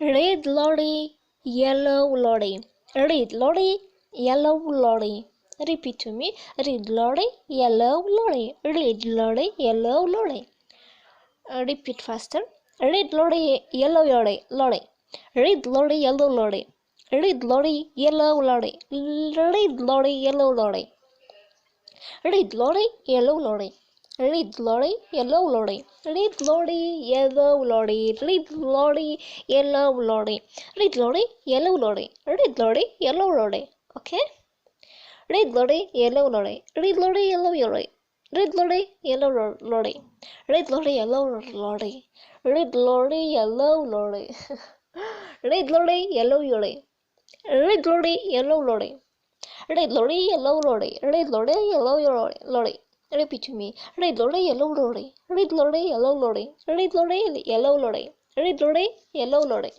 Red lorry, yellow lorry. Red lorry, yellow lorry. Repeat to me. Red lorry, yellow lorry. Red lorry, yellow lorry. Repeat faster. Red lorry, yellow lorry. Lorry. Red lorry, yellow lorry. Red lorry, yellow lorry. Red lorry, yellow lorry. Red lorry, yellow lorry. Red lorry, yellow lorry. Red lorry, yellow lorry. Red lorry, yellow lorry. Red lorry, yellow lorry. Red lorry, yellow lorry. Okay? Red lorry, yellow lorry. Red lorry, yellow lorry. Red lorry, yellow lorry. Red lorry, yellow lorry. Red lorry, yellow lorry. Red lorry, yellow lorry. Red lorry, yellow lorry. Red lorry, yellow lorry. Red lorry, yellow lorry. Repeat to me. Red lorry, yellow lorry. Red lorry, yellow lorry. Red lorry, yellow lorry. Red lorry, yellow lorry.